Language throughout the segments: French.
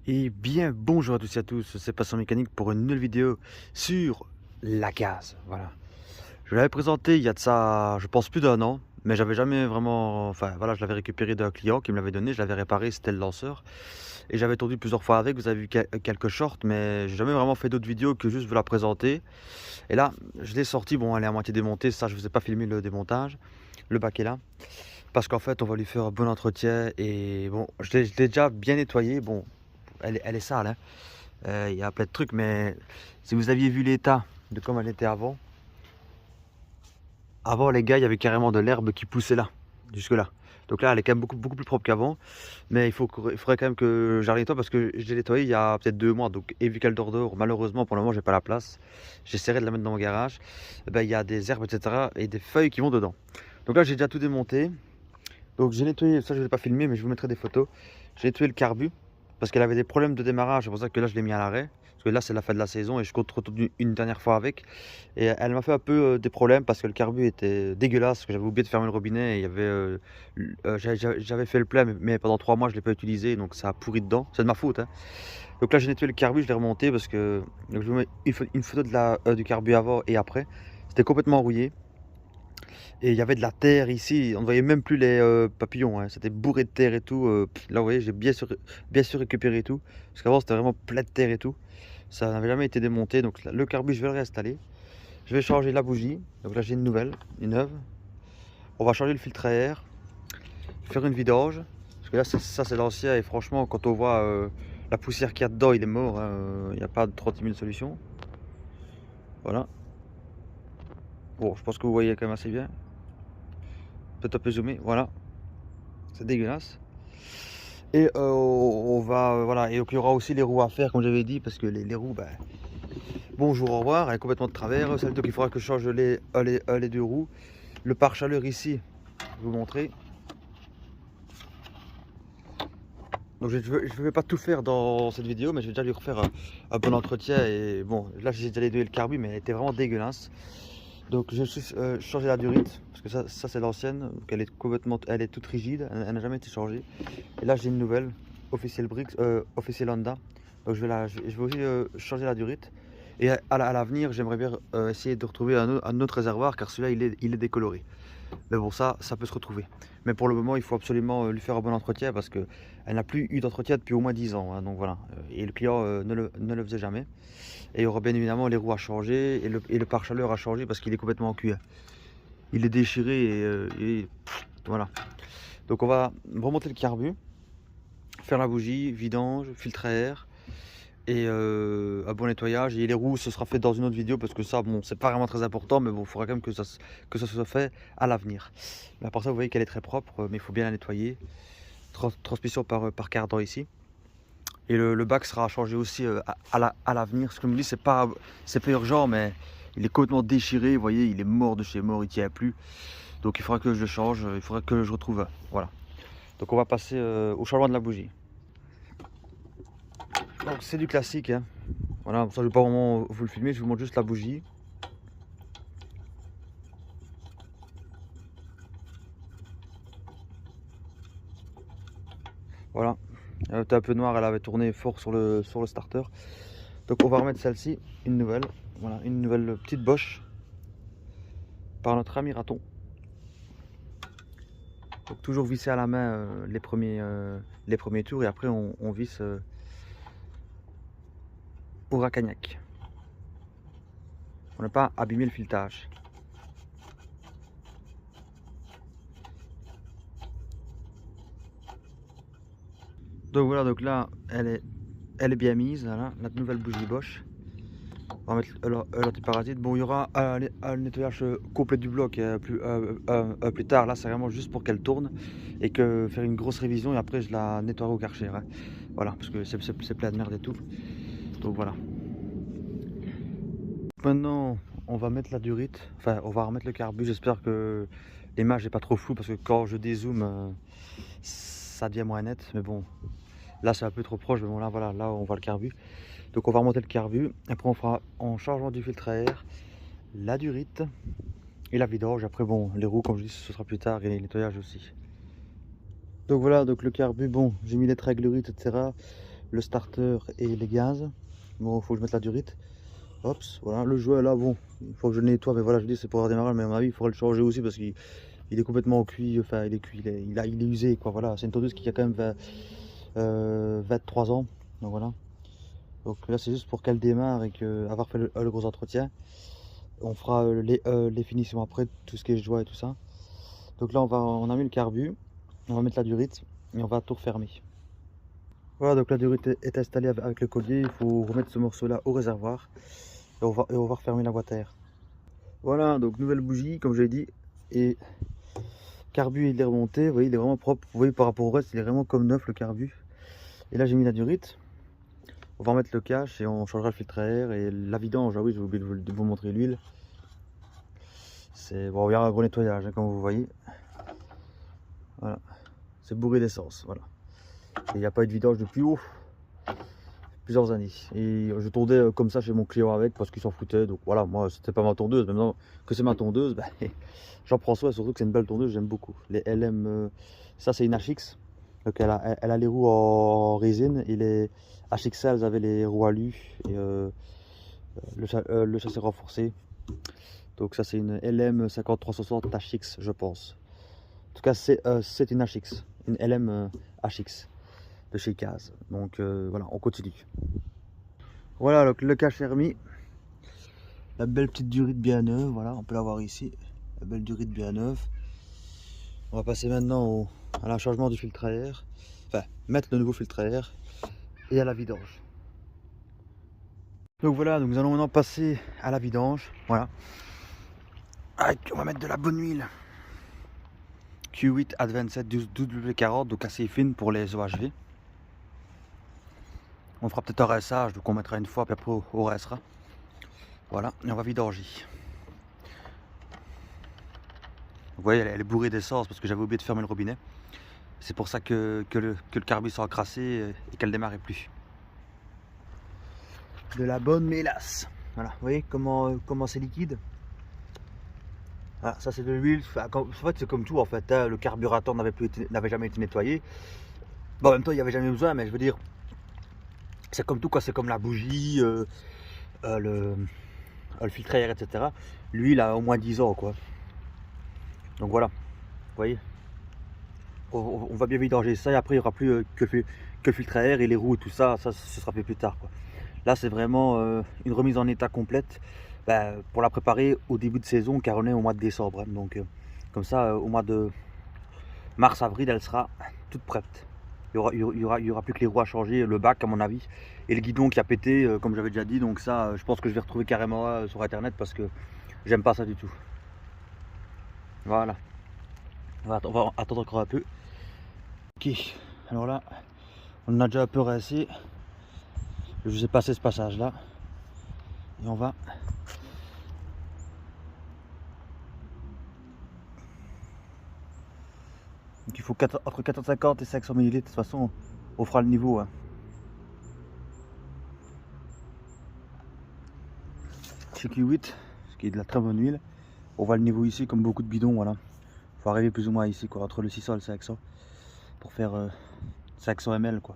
Et bien bonjour à tous et à tous, c'est Passion Mécanique pour une nouvelle vidéo sur la gaz. Voilà. Je l'avais présenté il y a de ça, je pense plus d'un an, mais j'avais jamais vraiment, enfin voilà, je l'avais récupéré d'un client qui me l'avait donné, je l'avais réparé, c'était le lanceur. Et j'avais tourné plusieurs fois avec, vous avez vu quelques shorts, mais j'ai jamais vraiment fait d'autres vidéos que juste vous la présenter. Et là, je l'ai sorti, bon elle est à moitié démontée, ça je vous ai pas filmé le démontage, le bac est là. Parce qu'en fait on va lui faire un bon entretien et bon, je l'ai déjà bien nettoyé, bon, elle est sale, hein. Il y a plein de trucs, mais si vous aviez vu l'état de comme elle était avant les gars, il y avait carrément de l'herbe qui poussait là, jusque là. Donc là, elle est quand même beaucoup plus propre qu'avant, mais il faudrait quand même que j'arrête nettoie parce que je l'ai nettoyé il y a peut-être 2 mois. Donc, et vu qu'elle dort dehors, malheureusement pour le moment, j'ai pas la place. J'essaierai de la mettre dans mon garage. Eh ben, il y a des herbes, etc. et des feuilles qui vont dedans. Donc là, j'ai déjà tout démonté. Donc j'ai nettoyé, ça je ne l'ai pas filmé, mais je vous mettrai des photos. J'ai nettoyé le carbu parce qu'elle avait des problèmes de démarrage, c'est pour ça que là je l'ai mis à l'arrêt. Parce que là c'est la fin de la saison et je compte retourner une dernière fois avec. Et elle m'a fait un peu des problèmes parce que le carbu était dégueulasse, parce que j'avais oublié de fermer le robinet et il y avait, j'avais fait le plein, mais pendant 3 mois je ne l'ai pas utilisé, donc ça a pourri dedans. C'est de ma faute, hein. Donc là j'ai nettoyé le carbu, je l'ai remonté parce que donc, je vous mets une photo de du carbu avant et après. C'était complètement rouillé. Et il y avait de la terre ici, on ne voyait même plus les papillons, hein. C'était bourré de terre et tout. Là, vous voyez, j'ai bien sûr récupéré tout. Parce qu'avant, c'était vraiment plein de terre et tout. Ça n'avait jamais été démonté. Donc, le carbu, je vais le réinstaller. Je vais changer la bougie. Donc là, j'ai une nouvelle, une neuve. On va changer le filtre à air, faire une vidange. Parce que là, ça, c'est l'ancien. Et franchement, quand on voit la poussière qu'il y a dedans, il est mort, hein. Il n'y a pas de 30 000 solutions. Voilà. Bon, je pense que vous voyez quand même assez bien. Peut-être un peu zoomé. Voilà. C'est dégueulasse. Et on va, voilà, et donc il y aura aussi les roues à faire comme j'avais dit, parce que les roues, ben, bonjour, au revoir, elle est complètement de travers. Ça veut dire qu'il faudra que je change les deux roues. Le pare-chaleur ici, je vais vous montrer. Donc je ne vais pas tout faire dans cette vidéo, mais je vais déjà lui refaire un bon entretien. Et bon, là j'ai déjà nettoyé le carbu, mais elle était vraiment dégueulasse. Donc je suis changé la durite, parce que ça c'est l'ancienne, donc elle est complètement, elle est toute rigide, elle n'a jamais été changée. Et là j'ai une nouvelle, officielle Brix, officielle Honda. Donc je vais aussi changer la durite. Et à l'avenir, j'aimerais bien essayer de retrouver un autre réservoir, car celui-là il est décoloré. Mais bon, ça peut se retrouver. Mais pour le moment, il faut absolument lui faire un bon entretien parce qu'elle n'a plus eu d'entretien depuis au moins 10 ans, hein, donc voilà. Et le client ne le faisait jamais. Et il y aura bien évidemment les roues à changer et le pare-chaleur à changer parce qu'il est complètement en cuir. Il est déchiré et voilà. Donc on va remonter le carbu, faire la bougie, vidange, filtre à air et un bon nettoyage. Et les roues, ce sera fait dans une autre vidéo parce que ça, bon, c'est pas vraiment très important, mais bon, il faudra quand même que ça soit fait à l'avenir. Mais à part ça, vous voyez qu'elle est très propre, mais il faut bien la nettoyer. Transmission par cardan ici. Et le bac sera changé aussi à l'avenir. Ce que je me dis, c'est pas urgent, mais il est complètement déchiré. Vous voyez, il est mort de chez mort, il tient plus. Donc il faudra que je le change, il faudra que je retrouve un. Voilà. Donc on va passer au changement de la bougie. Donc c'est du classique, hein. Voilà, ça je vais pas vraiment vous le filmer, je vous montre juste la bougie. Voilà. Elle était un peu noire, elle avait tourné fort sur le starter. Donc on va remettre celle-ci, une nouvelle. Voilà, une nouvelle petite Bosch par notre ami Raton. Donc toujours visser à la main les premiers tours et après on visse au racagnac. On n'a pas abîmé le filetage. Donc voilà, donc là elle est bien mise, voilà, la nouvelle bougie Bosch. On va mettre l'antiparasite. Bon, il y aura un nettoyage complet du bloc plus tard. Là, c'est vraiment juste pour qu'elle tourne et que faire une grosse révision et après je la nettoierai au Karcher, hein. Voilà, parce que c'est plein de merde et tout. Donc voilà. Maintenant, on va mettre la durite. Enfin, on va remettre le carbu. J'espère que l'image n'est pas trop floue parce que quand je dézoome, ça devient moins net. Mais bon, là c'est un peu trop proche. Mais bon, là voilà, là on voit le carbu. Donc on va remonter le carbu. Après, on fera en chargement du filtre à air, la durite et la vidange. Après, bon, les roues, comme je dis, ce sera plus tard et les nettoyages aussi. Donc voilà, donc le carbu, bon, j'ai mis les régleurites, etc. le starter et les gaz. Bon, il faut que je mette la durite. Hop, voilà, le jouet là, bon, il faut que je le nettoie, mais voilà, je dis c'est pour redémarrer, mais à mon avis, il faudrait le changer aussi parce qu'il est complètement cuit, enfin, il est cuit, il est usé, quoi, voilà. C'est une tondeuse qui a quand même 23 ans, donc voilà. Donc là, c'est juste pour qu'elle démarre et qu'avoir fait le gros entretien, on fera les finitions après, tout ce qui est joie et tout ça. Donc là, on a mis le carbu, on va mettre la durite et on va tout refermer. Voilà, donc la durite est installée avec le collier, il faut remettre ce morceau-là au réservoir. Et on va refermer la boîte à air. Voilà, donc nouvelle bougie, comme j'ai dit. Et carbu, il est remonté. Vous voyez, il est vraiment propre. Vous voyez, par rapport au reste, il est vraiment comme neuf le carbu. Et là, j'ai mis la durite. On va en mettre le cache et on changera le filtre à air. Et la vidange, ah oui, j'ai oublié de vous montrer l'huile. C'est bon, il y a un gros nettoyage, hein, comme vous voyez. Voilà, c'est bourré d'essence. Voilà. Et il n'y a pas eu de vidange depuis plusieurs années. Et je tondais comme ça chez mon client avec parce qu'il s'en foutait. Donc voilà, moi c'était pas ma tondeuse. Maintenant que c'est ma tondeuse, bah, j'en prends soin. Surtout que c'est une belle tondeuse, j'aime beaucoup. Les LM, ça c'est une HX. Donc elle a les roues en résine et les HXL elles avaient les roues alu et le châssis renforcé. Donc ça c'est une LM 5360 HX je pense. En tout cas c'est une HX, une LM HX de chez Kaz. Donc voilà, on continue. Voilà, donc le cache est remis. La belle petite durite bien neuve, voilà, on peut la voir ici. La belle durite bien neuve. On va passer maintenant à la changement du filtre à air. Enfin, mettre le nouveau filtre à air et à la vidange. Donc voilà, donc nous allons maintenant passer à la vidange. Voilà. On va mettre de la bonne huile. Q8 Advanced 12W40, donc assez fine pour les OHV. On fera peut-être un rinçage, donc on mettra une fois, puis après on rincera. Voilà, et on va vidanger. Vous voyez, elle est bourrée d'essence parce que j'avais oublié de fermer le robinet. C'est pour ça que le carbu s'est encrassé et qu'elle démarrait plus. De la bonne mélasse. Voilà, vous voyez comment c'est liquide. Voilà, ça c'est de l'huile. En fait, c'est comme tout en fait. Hein, le carburateur n'avait jamais été nettoyé. Bon, en même temps, il n'y avait jamais besoin, mais je veux dire, c'est comme tout, quoi. C'est comme la bougie, le filtre à air, etc. L'huile a au moins 10 ans, quoi. Donc voilà, vous voyez. On va bien vidanger ça et après il n'y aura plus que le filtre à air et les roues et tout ça, ce sera fait plus tard, quoi. Là c'est vraiment une remise en état complète pour la préparer au début de saison car on est au mois de décembre, hein. Donc comme ça au mois de mars-avril elle sera toute prête. Il y aura plus que les roues à changer, le bac à mon avis et le guidon qui a pété comme j'avais déjà dit, donc ça je pense que je vais retrouver carrément sur internet parce que j'aime pas ça du tout. Voilà. On va attendre encore un peu. Ok, alors là, on a déjà un peu rincé. Je vous ai passé ce passage là. Et on va. Donc il faut entre 450 et 500 ml. De toute façon, on fera le niveau, hein. Chez Q8, ce qui est de la très bonne huile. On voit le niveau ici comme beaucoup de bidons, voilà. Faut arriver plus ou moins ici, quoi, entre le 600 et le 500 pour faire 500 ml, quoi.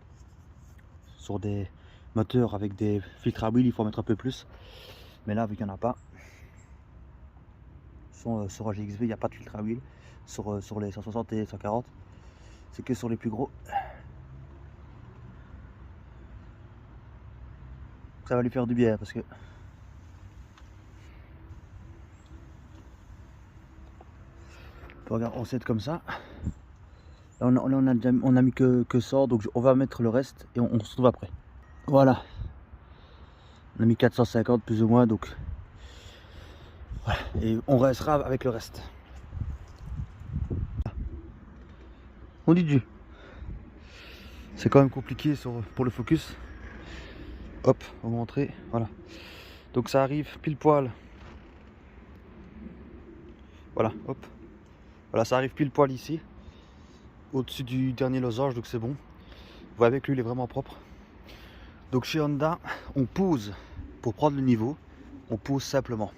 Sur des moteurs avec des filtres à huile, il faut en mettre un peu plus. Mais là, vu qu'il n'y en a pas, sur AGXV, il n'y a pas de filtre à huile. Sur les 160 et 140, c'est que sur les plus gros. Ça va lui faire du bien parce que regarde, on set comme ça. Là, on a mis que ça, donc on va mettre le reste et on se retrouve après. Voilà. On a mis 450 plus ou moins, donc voilà. Et on restera avec le reste. On dit Dieu. C'est quand même compliqué pour le focus. Hop, on va montrer. Voilà. Donc ça arrive pile poil. Voilà, hop. Voilà, ça arrive pile poil ici. Au-dessus du dernier losange, donc c'est bon. Vous voyez que l'huile est vraiment propre. Donc chez Honda, on pose pour prendre le niveau. On pose simplement.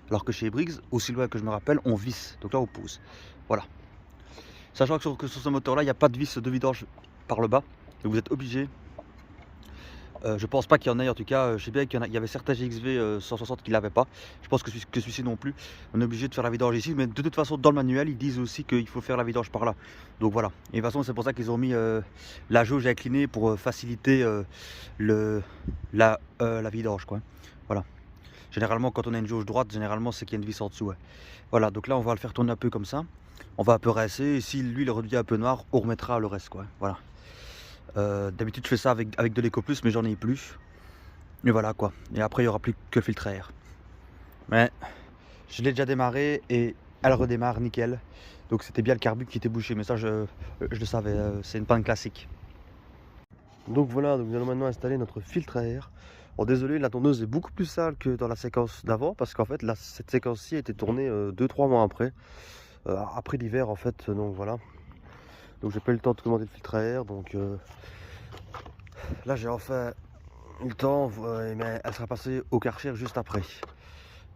Alors que chez Briggs, aussi loin que je me rappelle, on visse. Donc là, on pose. Voilà. Sachant que sur ce moteur-là, il n'y a pas de vis de vidange par le bas. Donc vous êtes obligé Je pense pas qu'il y en ait, en tout cas, je sais bien qu'il y avait certains GXV 160 qui l'avaient pas. Je pense que celui-ci non plus. On est obligé de faire la vidange ici, mais de toute façon dans le manuel ils disent aussi qu'il faut faire la vidange par là. Donc voilà. Et de toute façon c'est pour ça qu'ils ont mis la jauge inclinée pour faciliter la vidange quoi. Voilà. Généralement quand on a une jauge droite, généralement c'est qu'il y a une vis en dessous. Ouais. Voilà, donc là on va le faire tourner un peu comme ça. On va un peu rincer, et si l'huile redevient un peu noire, on remettra le reste quoi. Voilà. D'habitude je fais ça avec de l'éco plus, mais j'en ai plus. Mais voilà quoi. Et après il n'y aura plus que le filtre à air. Mais je l'ai déjà démarré et elle redémarre nickel. Donc c'était bien le carbu qui était bouché, mais ça je le savais, c'est une panne classique. Donc voilà, donc nous allons maintenant installer notre filtre à air. Bon désolé, la tondeuse est beaucoup plus sale que dans la séquence d'avant, parce qu'en fait cette séquence-ci a été tournée 2-3 mois après l'hiver en fait, donc voilà. Donc j'ai pas eu le temps de commander le filtre à air, donc là j'ai enfin eu le temps, mais elle sera passée au Karcher juste après.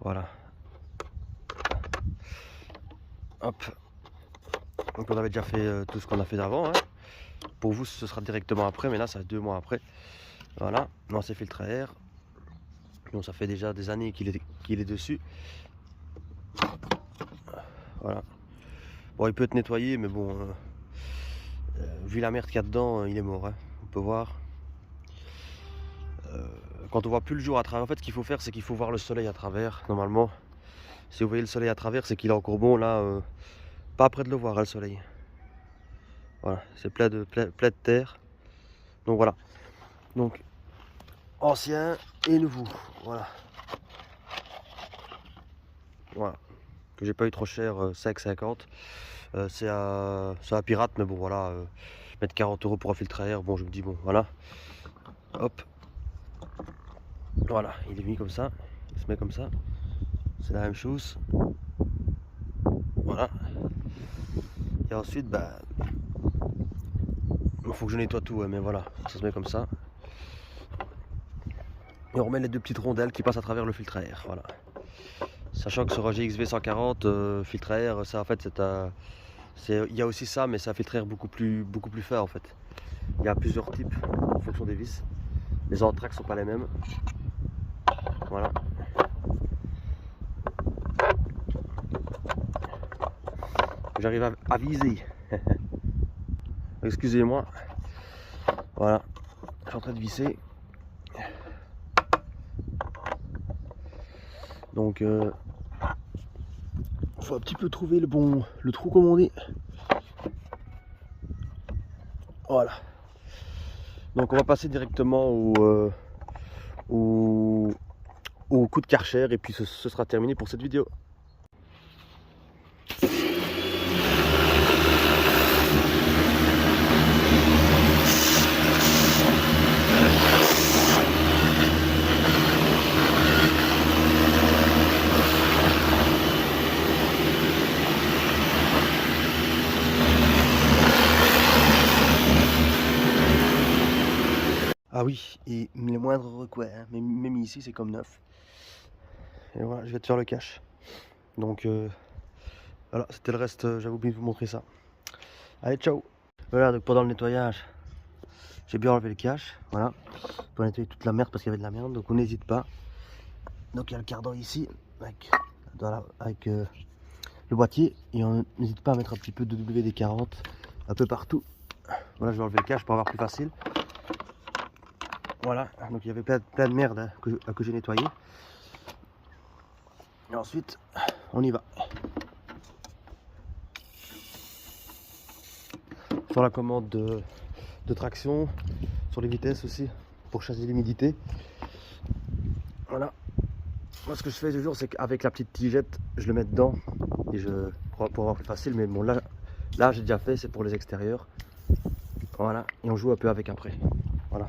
Voilà. Hop. Donc on avait déjà fait tout ce qu'on a fait d'avant. Hein. Pour vous ce sera directement après, mais là ça fait 2 mois après. Voilà. Non, c'est filtre à air. Donc ça fait déjà des années qu'il est dessus. Voilà. Bon, il peut être nettoyé, mais bon, vu la merde qu'il y a dedans, il est mort. Hein. On peut voir. Quand on voit plus le jour à travers, en fait, ce qu'il faut faire, c'est qu'il faut voir le soleil à travers. Normalement, si vous voyez le soleil à travers, c'est qu'il est encore bon. Là, pas près de le voir, hein, le soleil. Voilà, c'est plein de terre. Donc voilà. Donc ancien et nouveau. Voilà. Voilà. Que j'ai pas eu trop cher, 5,50. C'est à Pirate, mais bon voilà. Mettre 40 € pour un filtre à air. Bon, je me dis bon, voilà. Hop. Voilà, il est mis comme ça. Il se met comme ça. C'est la même chose. Voilà. Et ensuite, bah, il faut que je nettoie tout, mais voilà, ça se met comme ça. Et on remet les 2 petites rondelles qui passent à travers le filtre à air. Voilà. Sachant que sur un GXV 140, filtre à air, ça en fait il y a aussi ça, mais c'est un filtre à air beaucoup plus fin en fait. Il y a plusieurs types en fonction des vis. Les entraques sont pas les mêmes. Voilà. J'arrive à viser. Excusez-moi. Voilà. Je suis en train de visser. Donc faut un petit peu trouver le trou comme on dit. Voilà. Donc on va passer directement au coup de Karcher et puis ce sera terminé pour cette vidéo. Ah oui, et les moindres recoins, hein. Même ici c'est comme neuf. Et voilà, je vais te faire le cache. Donc voilà, c'était le reste, j'avais oublié de vous montrer ça. Allez, ciao. Voilà, donc pendant le nettoyage, j'ai bien enlevé le cache, voilà. Pour nettoyer toute la merde parce qu'il y avait de la merde, donc on n'hésite pas. Donc il y a le cardan ici, avec le boîtier, et on n'hésite pas à mettre un petit peu de WD-40 un peu partout. Voilà, je vais enlever le cache pour avoir plus facile. Voilà, donc il y avait plein de merde hein, que j'ai nettoyé. Et ensuite, on y va. Sur la commande de traction, sur les vitesses aussi, pour chasser l'humidité. Voilà. Moi ce que je fais toujours, c'est qu'avec la petite tigette, je le mets dedans et pour avoir plus facile. Mais bon là j'ai déjà fait, c'est pour les extérieurs. Voilà, et on joue un peu avec après. Voilà.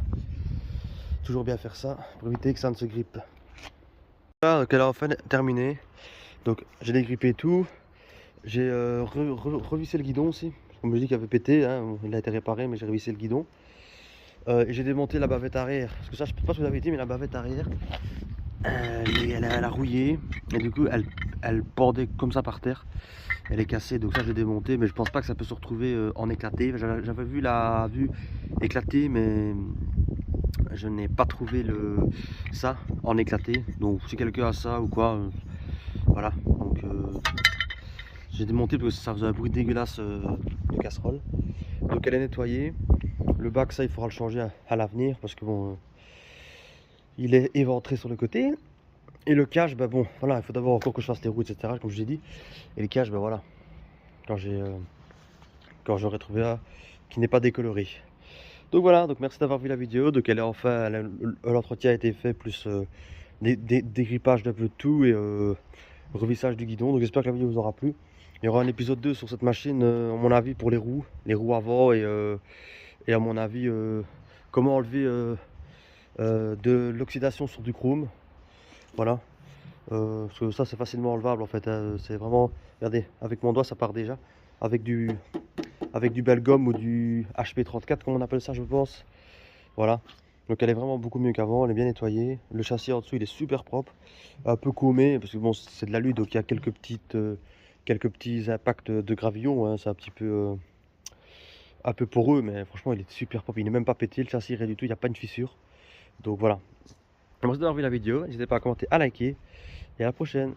Toujours bien faire ça pour éviter que ça ne se grippe. Voilà, donc elle a enfin terminé. Donc j'ai dégrippé tout. J'ai revissé le guidon aussi. On me dit qu'il avait pété, hein. Il a été réparé, mais j'ai revissé le guidon. Et j'ai démonté la bavette arrière. Parce que ça, je ne sais pas si vous avez dit, mais la bavette arrière, elle a rouillé. Et du coup, elle pendait comme ça par terre. Elle est cassée, donc ça j'ai démonté, mais je pense pas que ça peut se retrouver en éclaté. J'avais vu la vue éclater, mais je n'ai pas trouvé ça en éclaté. Donc si quelqu'un a ça ou quoi, voilà. Donc j'ai démonté parce que ça faisait un bruit dégueulasse de casserole. Donc elle est nettoyée. Le bac, ça il faudra le changer à l'avenir parce que bon, il est éventré sur le côté. Et le cache, bah bon, voilà, il faut d'abord encore que je fasse les roues, etc. Comme je l'ai dit. Et le cache, bah voilà, quand j'aurai trouvé un qui n'est pas décoloré. Donc voilà, donc merci d'avoir vu la vidéo. Donc elle est enfin, l'entretien a été fait, plus dégrippage d'un peu de tout et revissage du guidon. Donc j'espère que la vidéo vous aura plu. Il y aura un épisode 2 sur cette machine, à mon avis, pour les roues avant et à mon avis, comment enlever de l'oxydation sur du chrome. Voilà. Parce que ça c'est facilement enlevable en fait, hein. C'est vraiment, regardez, avec mon doigt ça part déjà. Avec du Belgum ou du HP34 comme on appelle ça je pense. Voilà. Donc elle est vraiment beaucoup mieux qu'avant, elle est bien nettoyée. Le châssis en dessous il est super propre. Un peu gommé parce que bon c'est de l'alu donc il y a quelques petits impacts de gravillon, hein. C'est un peu poreux mais franchement il est super propre. Il n'est même pas pété le châssis, rien du tout, il n'y a pas une fissure. Donc voilà. Merci d'avoir vu la vidéo, n'hésitez pas à commenter, à liker et à la prochaine.